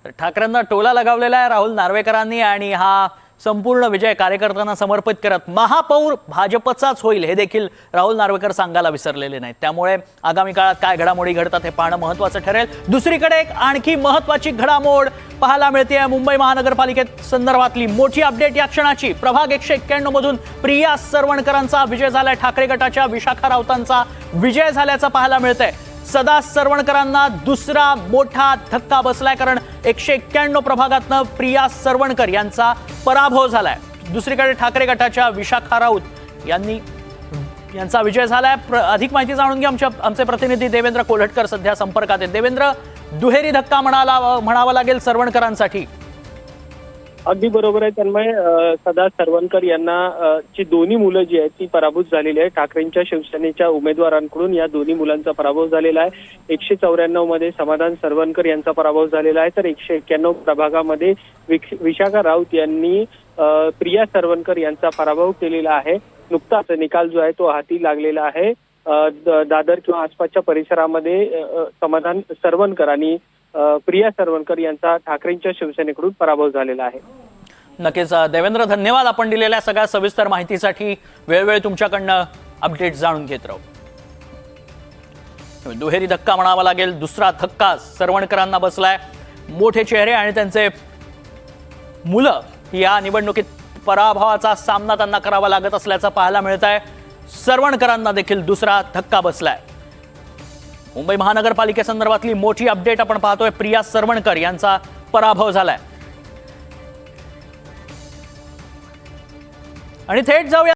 ठाकरेंना टोला लगावलेला आहे राहुल नार्वेकरांनी आणि हा संपूर्ण विजय कार्यकर्त्यांना समर्पित करत महापौर भाजपचाच होईल हे देखील राहुल नार्वेकर सांगायला विसरलेले नाहीत। त्यामुळे आगामी काळात काय घडामोडी घडतात हे पाहणं महत्त्वाचं ठरेल। दुसरीकडे एक आणखी महत्त्वाची घडामोड पाहायला मिळते मुंबई महानगरपालिकेत संदर्भातली मोठी अपडेट या क्षणाची। प्रभाग 191 मधून प्रिया सरवणकरांचा विजय झालाय। ठाकरे गटाच्या विशाखा राऊतांचा विजय झाल्याचं पाहायला मिळतंय। सदा सरवणकरांना दुसरा मोठा धक्का बसलाय, कारण 191 प्रभागातनं प्रिया सरवणकर यांचा पराभव झालाय। दुसरीकडे ठाकरे गटाच्या विशाखा राऊत यांचा विजय झालाय। अधिक माहिती जाणून घ्या आमचे प्रतिनिधी देवेंद्र कोल्हटकर सध्या संपर्कात आहेत। देवेंद्र, दुहेरी धक्का म्हणावा लागेल सरवणकरांसाठी। अगदी बरोबर आहे तन्मय। सदा सरवणकर यांना ची दोन्ही मुलं जी आहेत ती पराभूत झालेली आहे। ठाकरेंच्या शिवसेनेच्या उमेदवारांकडून या दोन्ही मुलांचा पराभव झालेला आहे। 194 मध्ये समाधान सरवणकर यांचा पराभव झालेला आहे, तर 191 प्रभागामध्ये विशाखा राऊत यांनी प्रिया सरवणकर यांचा पराभव केलेला आहे। नुकताच निकाल जो आहे तो हाती लागलेला आहे। दादर किंवा आसपासच्या परिसरामध्ये समाधान सरवणकर आणि प्रिया सरवणकर यांचा ठाकरेंच्या शिवसेनेकडून पराभव झालेला आहे। नक्कीच देवेंद्र, धन्यवाद आपण दिलेल्या सगळ्या सविस्तर माहितीसाठी। वेळोवेळी तुमच्याकडनं अपडेट जाणून घेत राहू। दुहेरी धक्का म्हणावा लागेल, दुसरा धक्का सरवणकरांना बसलाय। मोठे चेहरे आणि त्यांचे मुलं या निवडणुकीत पराभवाचा सामना त्यांना करावा लागत असल्याचं पाहायला मिळत आहे। सरवणकरांना देखील दुसरा धक्का बसलाय। मुंबई महानगरपालिकेसंदर्भातली मोठी अपडेट आपण पाहतोय। प्रिया सरवणकर यांचा पराभव झालाय आणि थेट जाऊया